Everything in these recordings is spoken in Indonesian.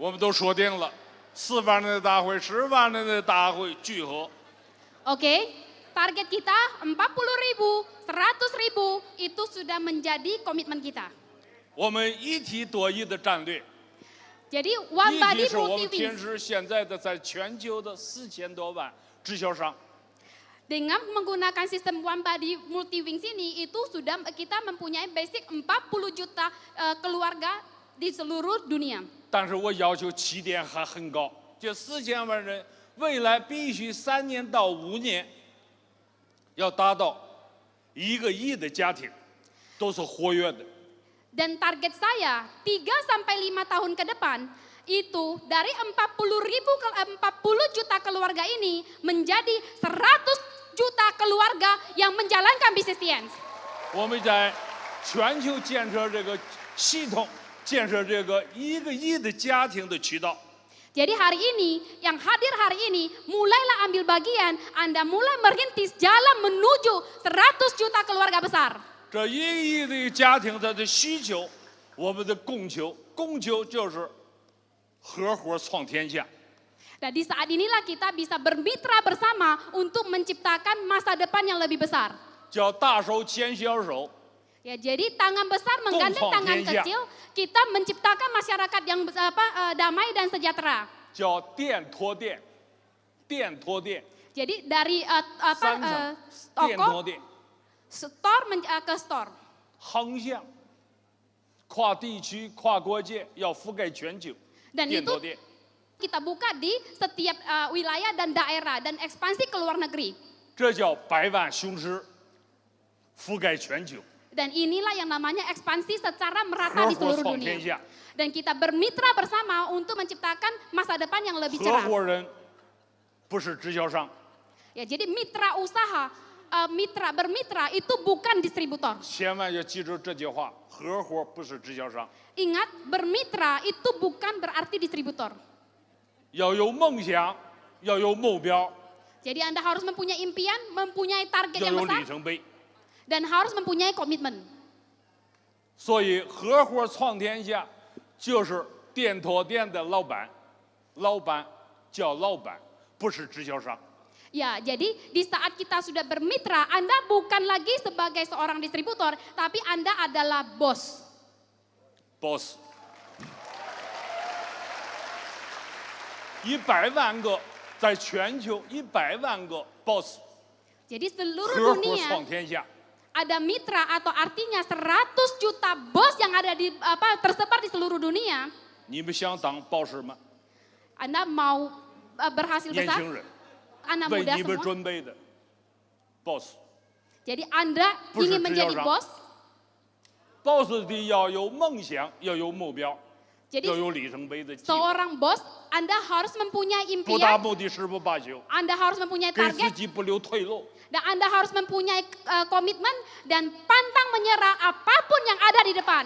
我们都说定了，4万人的大会、10万人的大会聚合。Oke, target kita 40.000, 100.000 itu sudah menjadi komitmen kita. 我们一体多义的战略， Jadi 一 One 体 Body 是我们 Multi 天 Wings. 时现在的在全球的4000多万直销商。 Dengan menggunakan sistem One Body Multi Wings ini, itu sudah kita mempunyai basic 40 juta keluarga di seluruh dunia. 但是我要求起点还很高，这4000万人未来必须3年到5年要达到1个亿的家庭，都是活跃的。 Dan target saya 3 sampai 5 tahun ke depan itu dari 40 juta keluarga ini menjadi 100 juta keluarga yang menjalankan bisnis Tiens. 我们在全球建设这个系统，建设这个1个亿的家庭的渠道。 Jadi hari ini, yang hadir hari ini, mulailah ambil bagian, Anda mulai merintis jalan menuju 100 juta keluarga besar. 这1个亿的家庭它的需求，我们的供求，供求就是合伙创天下。 Nah, di saat inilah kita bisa bermitra bersama untuk menciptakan masa depan yang lebih besar. 叫大手牵小手， Ya, jadi tangan besar menggandeng tangan Tianxia. kecil, kita menciptakan masyarakat yang damai dan sejahtera. 叫店托店，店托店， Jadi dari 3层，店托 toko 店， store ke store. 横向，跨地区、跨国界，要覆盖全球。 Dan 店 itu 托店， kita buka di setiap wilayah dan daerah dan ekspansi ke luar negeri. 这叫百万雄师，覆盖全球， Dan inilah yang namanya ekspansi secara merata 合 di 伙 seluruh 创天 dunia. 下。 Dan kita bermitra bersama untuk menciptakan masa depan yang lebih 合 cerah. 伙人不是直销商， Ya, jadi mitra usaha, bermitra itu bukan distributor. 千万要记住这句话：合伙不是直销商。 Ingat, bermitra itu bukan berarti distributor. 要有梦想，要有目标， Jadi Anda harus mempunyai impian, mempunyai target 要 yang 有里 besar, 程碑。 dan harus mempunyai komitmen. 所以合伙创天下就是店托店的老板，老板叫老板，不是直销商。 Ya, jadi di saat kita sudah bermitra, Anda bukan lagi sebagai seorang distributor, tapi Anda adalah bos. boss， 100万个在全球100万个 boss， Jadi 合 seluruh 伙创 dunia 天下。 ada mitra atau artinya 100 juta bos yang ada di tersebar di seluruh dunia. 你们想当 boss 吗？ Anda mau berhasil 年 besar? 轻人 Anak 为 muda 你们 semua. 准备的 boss。 Jadi Anda Bukan ingin menjadi orang. bos. boss 的要有梦想，要有目标， Jadi 要有里程碑的计划， seorang bos, Anda harus mempunyai 不达 impian, 目的誓不罢休， Anda harus mempunyai 给自 target, 己不留退路。 dan Anda harus mempunyai komitmen dan pantang menyerah apapun yang ada di depan.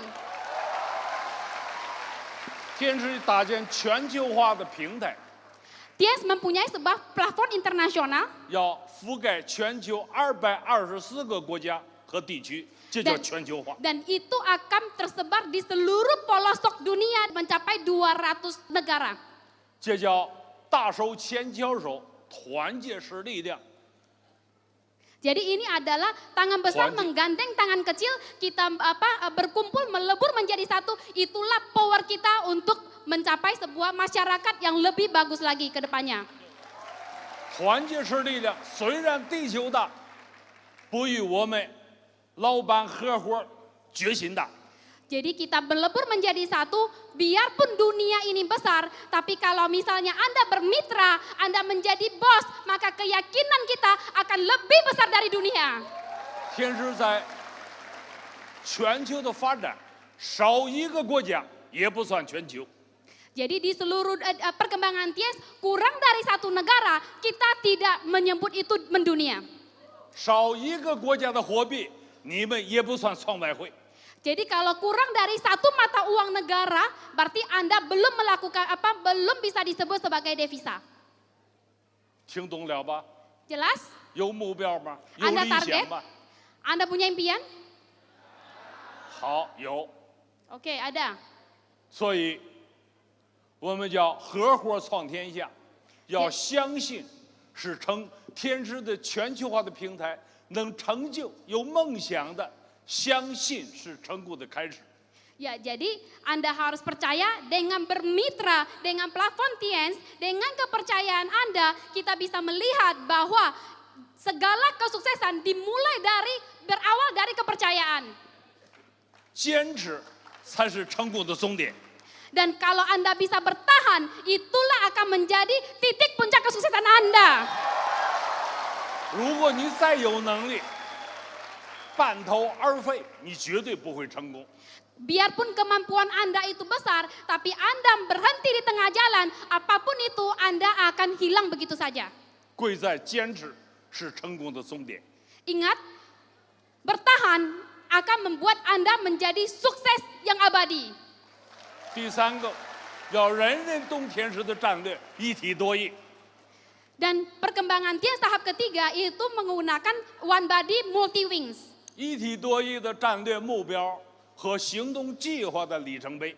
天是搭建全球化的平台， Tiens mempunyai sebuah platform internasional 要覆盖全球224个国家和地区，这叫 Dan- 全球化。 dan itu akan tersebar di seluruh pelosok dunia mencapai 200 negara. 这叫大手牵小手，团结是力量。 Jadi ini adalah tangan besar Wajib. menggandeng tangan kecil, kita berkumpul melebur menjadi satu. Itulah power kita untuk mencapai sebuah masyarakat yang lebih bagus lagi ke depannya. 团结是力量，虽然地球大，不与我们老板合伙决心大。 Jadi kita berlebur menjadi satu, biarpun dunia ini besar, tapi kalau misalnya Anda bermitra, Anda menjadi bos, maka keyakinan kita akan lebih besar dari dunia. 天是在全球的发展，少一个国家也不算全球。 Jadi di seluruh perkembangan Tiens, kurang dari satu negara, kita tidak menyebut itu mendunia. 少一个国家的货币，你们也不算创外汇。 Jadi kalau kurang dari satu mata uang negara, berarti Anda belum melakukan belum bisa disebut sebagai devisa. 听懂了吧？ Jelas? 有目标吗？有 Anda 理 target? 想吗？ Anda punya impian? 好，有。 Oke, ada. 所以，我们叫合伙创天下，要相信是成天使的全球化的平台，能成就有梦想的，相信是成功的开始。 Ya, jadi Anda harus percaya dengan bermitra dengan platform Tiens, dengan kepercayaan Anda, kita bisa melihat bahwa segala kesuksesan dimulai berawal dari kepercayaan. 坚持才是成功的终点。 Dan kalau Anda bisa bertahan, itulah akan menjadi titik puncak kesuksesan Anda. 如果你再有能力，半途而废，你绝对不会成功。 Biarpun kemampuan Anda itu besar, tapi Anda berhenti di tengah jalan, apapun itu Anda akan hilang begitu saja. 贵在坚持是成功的终点。 Ingat, bertahan akan membuat Anda menjadi sukses yang abadi. 第三个，要人人懂天使的战略，一体多义。 Dan perkembangan Tiens tahap ketiga itu menggunakan One Body Multi Wings. 一体多义的战略目标和行动计划的里程碑。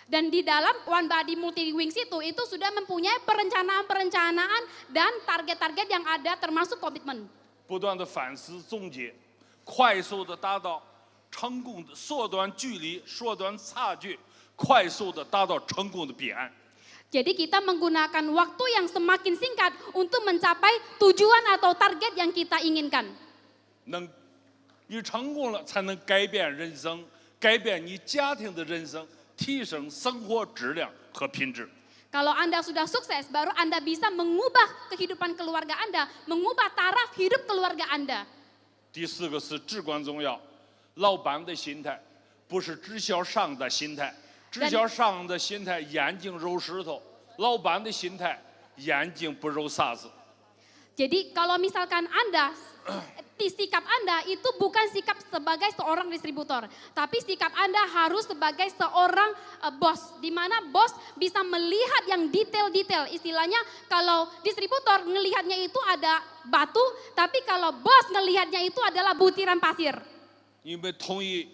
Dan di dalam One Body Multi Wings itu sudah mempunyai perencanaan-perencanaan dan target-target yang ada termasuk komitmen. 不断的反思总结，快速的达到成功的缩短距离、缩短差距，快速的达到成功的彼岸。 Jadi kita menggunakan waktu yang semakin singkat untuk mencapai tujuan atau target yang kita inginkan. 你成功了，才能改变人生，改变你家庭的人生，提升生活质量和品质。 Kalau Anda sudah sukses, baru Anda bisa mengubah kehidupan keluarga Anda, mengubah taraf hidup keluarga Anda. 第四个是至关重要，老板的心态不是直销商的心态，直销商的心态眼睛揉石头，老板的心态眼睛不揉沙子。 Jadi kalau misalkan sikap Anda itu bukan sikap sebagai seorang distributor, tapi sikap Anda harus sebagai seorang bos, di mana bos bisa melihat yang detail-detail. Istilahnya kalau distributor ngelihatnya itu ada batu, tapi kalau bos ngelihatnya itu adalah butiran pasir. 你们同意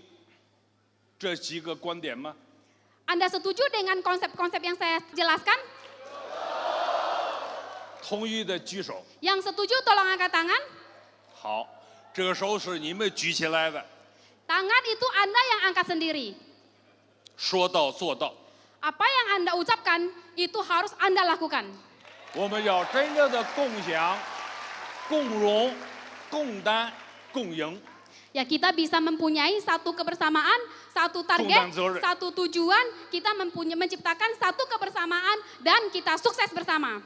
这几个观点吗？ Anda setuju dengan konsep-konsep yang saya jelaskan? 同意的举手。 Yang setuju tolong angkat tangan. 好，这个手是你们举起来的。 Tangan itu Anda yang angkat sendiri. 说到做到。 Apa yang Anda ucapkan itu harus Anda lakukan. 我们要真正的共享、共荣、共担、共赢。 Ya kita bisa mempunyai satu kebersamaan, satu target, satu tujuan, kita menciptakan satu kebersamaan dan kita sukses bersama.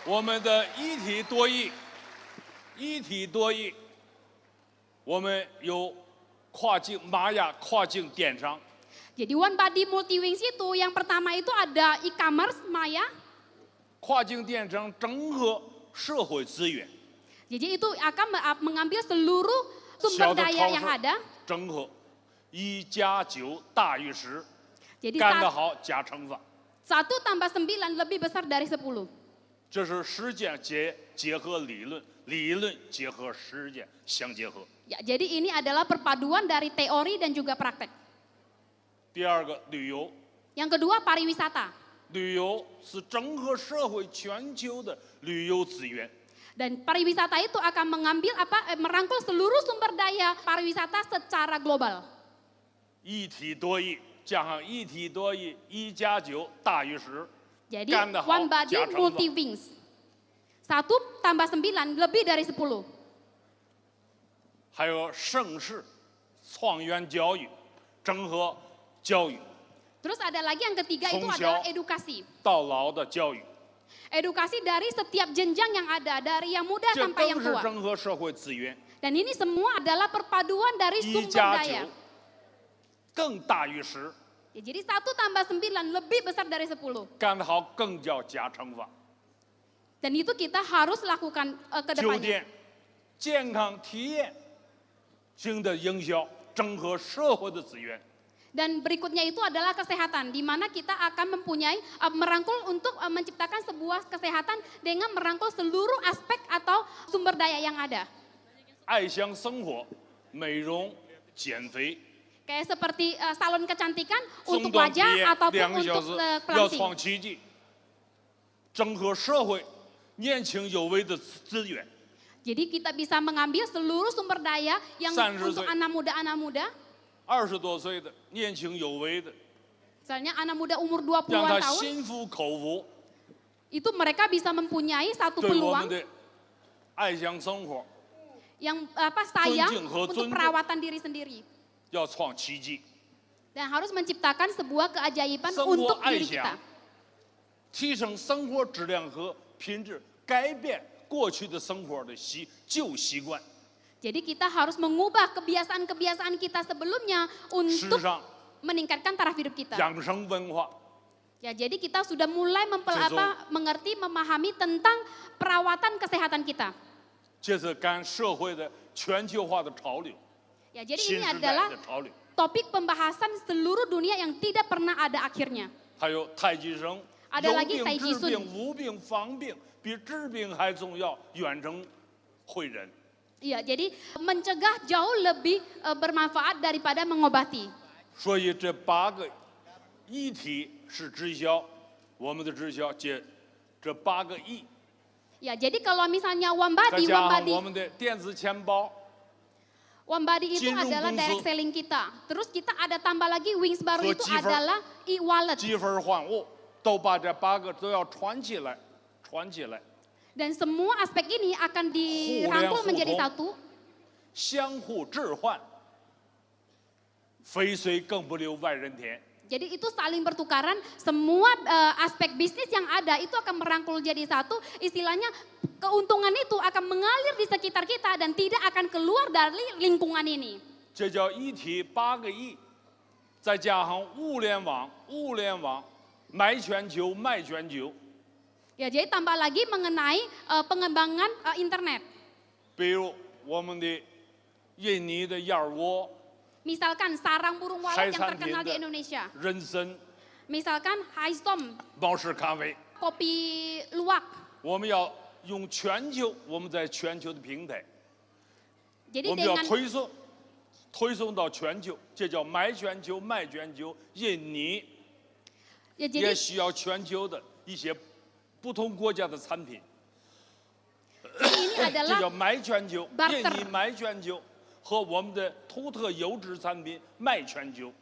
我们的一体多义，一体多义，我们有跨境玛雅跨境电商。 Jadi One Body Multi Wings itu yang pertama itu ada e-commerce Maya. 跨境电商整合社会资源。 Jadi itu akan mengambil seluruh sumber daya yang ada. 整合1加9大于10， Jadi 干得好加乘法。 1 tambah 9 lebih besar dari 10. 这是实践结合理论，理论结合实践相结合。 Ya, jadi ini adalah perpaduan dari teori dan juga praktek. 第二个，旅游。 Yang kedua pariwisata. 旅游是整合社会全球的旅游资源。 Dan pariwisata itu akan merangkul seluruh sumber daya pariwisata secara global. 一体多义，加上一体多义1加9大于10。 Jadi One Body Multi Wings. 1 tambah 9 lebih dari 10. 还有盛世创源教育，整合教育。 Terus ada lagi yang ketiga itu adalah edukasi. 到老的教育。 Edukasi dari setiap jenjang yang ada, dari yang muda 这 sampai 都 yang 是 tua. 整合社会资源。 Dan ini semua adalah perpaduan dari 1 sumber 加 daya. 9更大于10， Ya, jadi 1 tambah 9 lebih besar dari 10. 干得好更叫加乘法。 Dan itu kita harus lakukan ke 酒 depannya. 店健康体验型的营销，整合社会的资源。 Dan berikutnya itu adalah kesehatan, di mana kita akan mempunyai merangkul untuk menciptakan sebuah kesehatan dengan merangkul seluruh aspek atau sumber daya yang ada. 爱享生活，美容、减肥。Kayak seperti salon kecantikan 中 untuk 短体 wajah 验 ataupun 2个小 untuk 时，要 pelangsing. 创奇迹，整合社会年轻有为的资源。 Jadi kita bisa mengambil seluruh sumber daya yang 30 untuk 岁 anak muda, 20多岁的年轻有为的， misalnya anak muda umur 让 20-an 他 tahun, 心服口服， itu mereka bisa mempunyai satu 对我 peluang 们的爱乡生活 yang sayang Zunjing he untuk zunjing. perawatan diri sendiri. 要创奇迹， Dan harus menciptakan sebuah keajaiban 生活 untuk 爱 diri 乡 kita.，提升生活质量和品质，改变过去的生活的旧习惯。 Jadi kita harus mengubah kebiasaan-kebiasaan kita sebelumnya 时 untuk 尚 meningkatkan taraf hidup kita. 养生文化， Ya, jadi kita sudah mulai mengerti, memahami tentang perawatan kesehatan kita. 这是赶社会的全球化的潮流， Ya, jadi 新 ini 时代 adalah 的潮流。 topik pembahasan seluruh dunia yang tidak pernah ada akhirnya. 还有太极生， Ada 有 lagi 病 Tai Chi 治 Sun 病无病防病，比治病还重要，远程会诊。 Iya, jadi mencegah jauh lebih bermanfaat daripada mengobati. 所以这8个议题是直销，我们的直销这8个亿， Ya, jadi kalau misalnya 再 Wambadi, 加上 Wambadi, 我们的电子钱包， Wambadi itu Jinrung adalah Bungsu. direct selling kita. Terus kita ada tambah lagi Wings baru Ke itu Jiver. adalah e-wallet. 积分换物，都把这8个都要传起来，传起来， Dan semua aspek ini akan dirangkul Huliang menjadi Huhong. satu. 相互置换，肥水更不流外人田。 Jadi itu saling bertukaran, semua aspek bisnis yang ada itu akan merangkul jadi satu. Istilahnya keuntungan itu akan mengalir di sekitar kita dan tidak akan keluar dari lingkungan ini. 这叫一体8个亿，再加上物联网，买全球，卖全球。 Ya, jadi tambah lagi mengenai pengembangan internet. 比如我们的印尼的燕窝、 Misalkan sarang burung walet yang terkenal di Hai Indonesia. 人参、 Misalkan Haisom, 猫式咖啡， kopi luwak. 我们要用全球，我们在全球的平台， Jadi 我们要 dengan 推送到全球，这叫买全球，卖全球。印尼 ya 也 jadi 需要全球的一些不同国家的产品， ini 这 adalah 叫买全球。 barter 印尼买全球和我们的独特优质产品卖全球。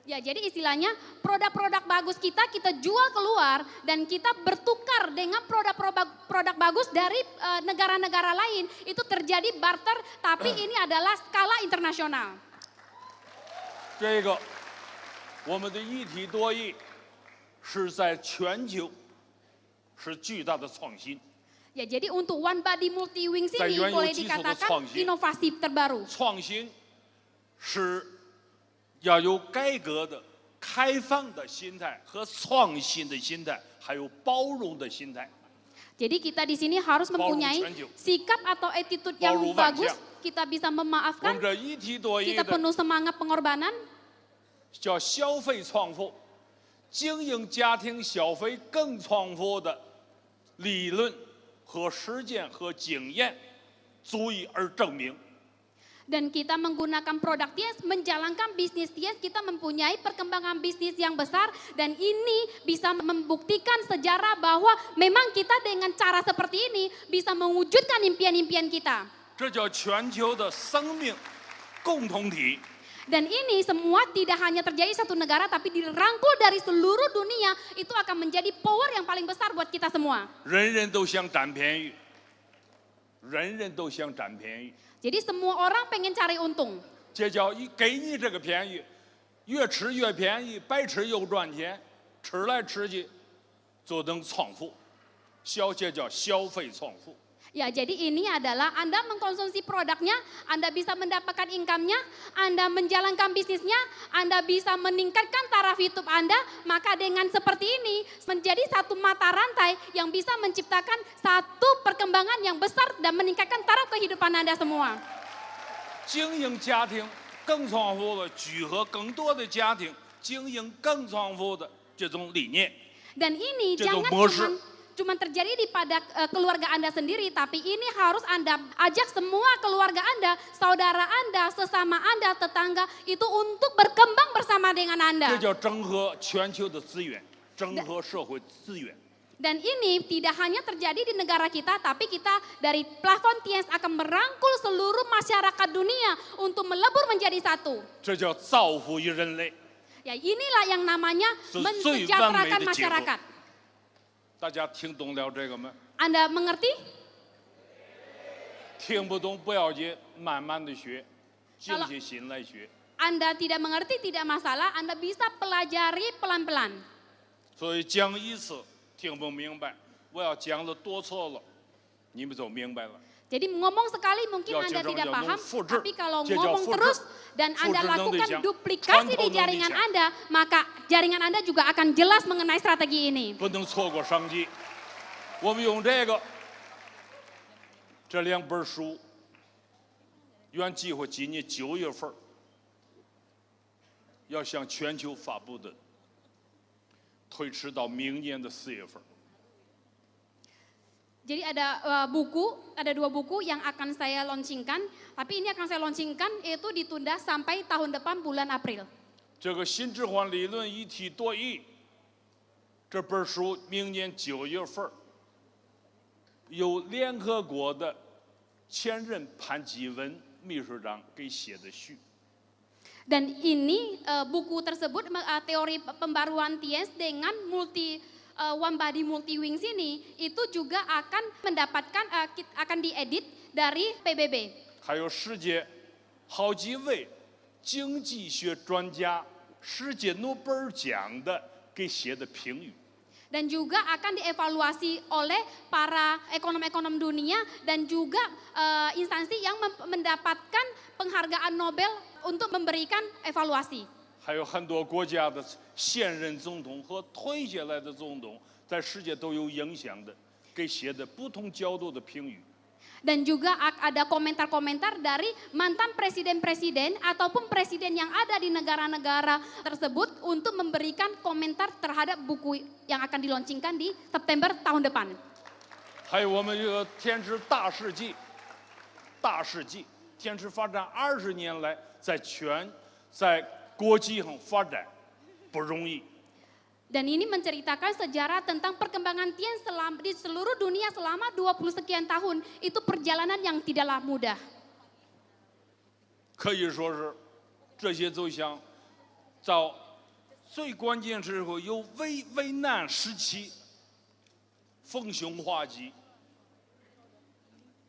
ya jadi istilahnya produk-produk bagus kita jual keluar dan kita bertukar dengan produk bagus dari negara-negara lain. Itu terjadi barter tapi ini adalah skala internasional. 这个我们的一体多义是在全球是巨大的创新， Ya, jadi untuk One Body Multi Wings ini Saya boleh Yuan Yu dikatakan Jisoo inovasi terbaru. 创新是要有改革的、开放的心态和创新的心态，还有包容的心态。 Jadi kita di sini harus mempunyai sikap atau attitude yang Baru bagus. baca. Kita bisa 我们 memaafkan, 这一体多义 kita 的 penuh semangat pengorbanan. 叫消费创富，经营家庭消费更创富的理论和实践和经验，足以而证明。 Dan kita menggunakan produk TIAS, menjalankan bisnis TIAS, kita mempunyai perkembangan bisnis yang besar. Dan ini bisa membuktikan sejarah bahwa memang kita dengan cara seperti ini bisa mewujudkan impian-impian kita. 这叫全球的生命共同体。 Dan ini semua tidak hanya terjadi satu negara, tapi dirangkul dari seluruh dunia, itu akan menjadi power yang paling besar buat kita semua. 人人都想占便宜，人人都想占便宜， Jadi semua orang pengen cari untung. 这叫给你这个便宜，越吃越便宜，白吃又赚钱，吃来吃去就能创富，这叫消费创富。 Ya, jadi ini adalah Anda mengkonsumsi produknya, Anda bisa mendapatkan income-nya, Anda menjalankan bisnisnya, Anda bisa meningkatkan taraf hidup Anda, maka dengan seperti ini menjadi satu mata rantai yang bisa menciptakan satu perkembangan yang besar dan meningkatkan taraf kehidupan Anda semua. 经营家庭更创富的，聚合更多的家庭，经营更创富的这种理念。 Dan ini Jadi jangan moser. cuma terjadi pada keluarga Anda sendiri, tapi ini harus Anda ajak semua keluarga Anda, saudara Anda, sesama Anda, tetangga itu untuk berkembang bersama dengan 这 Anda. 叫整合全球的资源，整合社会资源。 Dan ini tidak hanya terjadi di negara kita, tapi kita dari Plafon Tiens akan merangkul seluruh masyarakat dunia untuk melebur menjadi satu. 这叫造福于人类。 Ya inilah yang namanya 是最完美的 mensejahterakan 结合。 masyarakat. 大家听懂了这个吗？ Anda mengerti? 听不懂不要紧，慢慢的学，静 Kalau- 下心来学。 Anda tidak mengerti tidak masalah, Anda bisa pelajari pelan-pelan. 所以讲一次听不明白，我要讲的多次了，你们就明白了。 Jadi ngomong sekali mungkin Ya, Anda jangan- tidak jangan paham, fujer. tapi kalau Jangan ngomong fujer. terus dan Anda Fujer lakukan nanti, duplikasi di Jangan jaringan nanti. Anda, maka jaringan Anda juga akan jelas mengenai strategi ini. 不能错过商机。我们用这两本书，原计划今年9月份要向全球发布的，推迟到明年的4月份。 Jadi ada ada 2 buku yang akan saya launchingkan, tapi ini akan saya launchingkan itu ditunda sampai tahun depan bulan April. 这个新置换理论一体多义这本书明年9月份由联合国的前任潘基文秘书长给写的序。 Dan ini buku tersebut teori pembaruan Tiens dengan one body multi wings ini itu juga akan mendapatkan akan diedit dari PBB. 还有世界好几位经济学专家、世界诺贝尔奖的给写的评语。 Dan juga akan dievaluasi oleh para ekonom-ekonom dunia dan juga instansi yang mendapatkan penghargaan Nobel untuk memberikan evaluasi. 还有很多国家的现任总统和退下来的总统，在世界都有影响的，给写的不同角度的评语。 Dan juga ada komentar-komentar dari mantan presiden-presiden ataupun presiden yang ada di negara-negara tersebut untuk memberikan komentar terhadap buku yang akan dilaunchingkan di September tahun depan. 还有我们这个天池大世纪，天池发展20年来，在国际上发展不容易。 Dan ini menceritakan sejarah tentang perkembangan Tiens di seluruh dunia selama 20 sekian tahun. Itu perjalanan yang tidaklah mudah. 可以说是这些走向，到最关键时候有危难时期，逢凶化吉，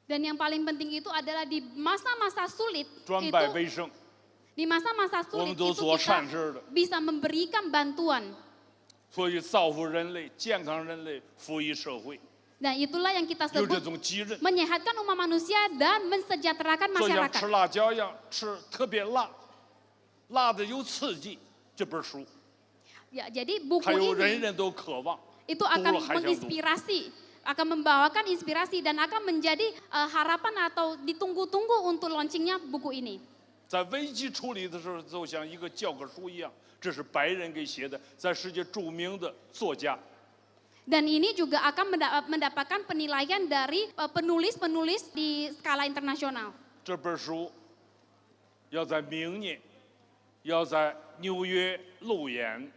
Dan yang paling penting itu adalah di masa-masa sulit 转 itu 败为胜。 di masa-masa 我 sulit 们都 itu 做 kita 善事的， bisa memberikan bantuan. 所以造福人类、健康人类、福益社会， Dan itulah yang kita 有这 sebut 种责任。 menyehatkan umat manusia dan mensejahterakan 就像 masyarakat. 吃辣椒一样，吃特别辣，辣的有刺激。这本书 Ya, jadi buku 还有人 ini 人都渴望， itu 读 akan 了还想读。 menginspirasi, akan membawakan inspirasi dan akan menjadi harapan atau ditunggu-tunggu untuk launchingnya buku ini. 在危机处理的时候，就像一个教科书一样，这是白人给写的，在世界著名的作家。 Dan ini juga akan mendapatkan penilaian dari penulis-penulis di skala internasional. 这本书要在明年，要在纽约路演，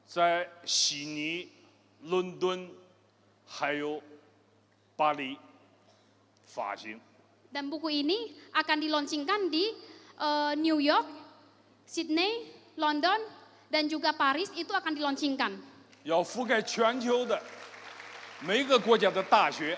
在悉尼、伦敦，还有巴黎发行。 Dan buku ini akan dilaunchingkan di New York, Sydney, London, dan juga Paris itu akan dilaunchingkan. 要覆盖全球的每个国家的大学、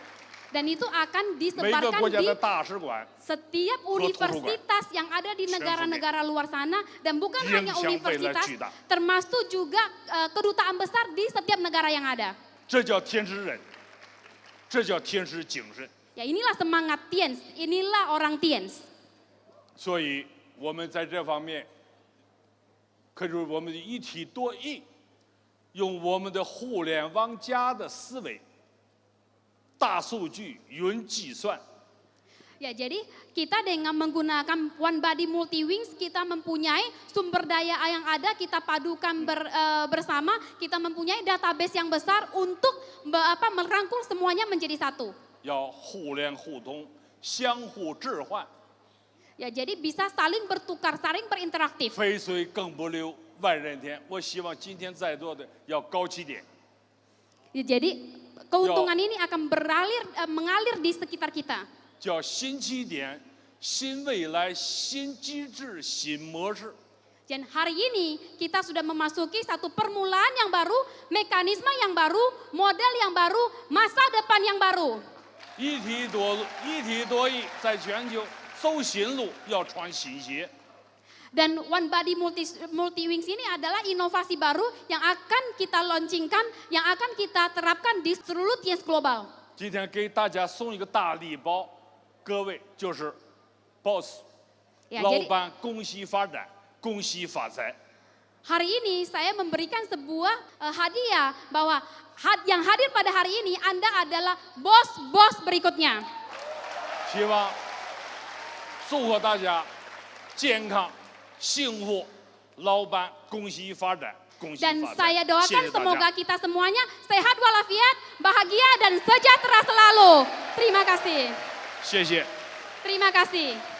Dan itu akan 每个 disebarkan 国家 di 的大使馆， setiap universitas yang ada di negara-negara luar sana dan bukan hanya 影响未来 universitas, 巨大。 termasuk juga kedutaan besar di setiap negara yang ada. 这叫天使人，这叫天使精神。 Ya inilah semangat Tiens, inilah orang Tiens. 所以我们在这方面，可是我们的一体多义，用我们的互联网加的思维、大数据、云计算， Ya, jadi kita dengan menggunakan One Body Multi Wings, kita mempunyai sumber daya yang ada, kita padukan bersama, kita mempunyai database yang besar untuk merangkul semuanya menjadi satu. 要互联互通，相互置换， Ya, jadi bisa saling bertukar, saling berinteraktif. 肥水更不流外人田。我希望今天在座的要高起点， Ya, jadi keuntungan ini akan mengalir di sekitar kita. 叫新起点、新未来、新机制、新模式。 Dan hari ini kita sudah memasuki satu permulaan yang baru, mekanisme yang baru, model yang baru, masa depan yang baru. 一体多义，在全球走新路，要穿新鞋。 Dan One Body Multi Wings ini adalah inovasi baru yang akan kita launchingkan, yang akan kita terapkan di seluruh Tiens Global. 今天给大家送一个大礼包，各位就是 boss， Ya, 老 jadi 板恭喜发展，恭喜发财。 hari ini saya memberikan sebuah hadiah bahwa yang hadir pada hari ini Anda adalah bos-bos berikutnya. 希望祝贺大家健康幸福，老板恭喜发展，恭喜 Dan 发财。 saya 谢 doakan 谢大 semoga 家。 kita semuanya sehat walafiat, bahagia dan sejahtera selalu. Terima kasih. 谢谢。 Terima kasih.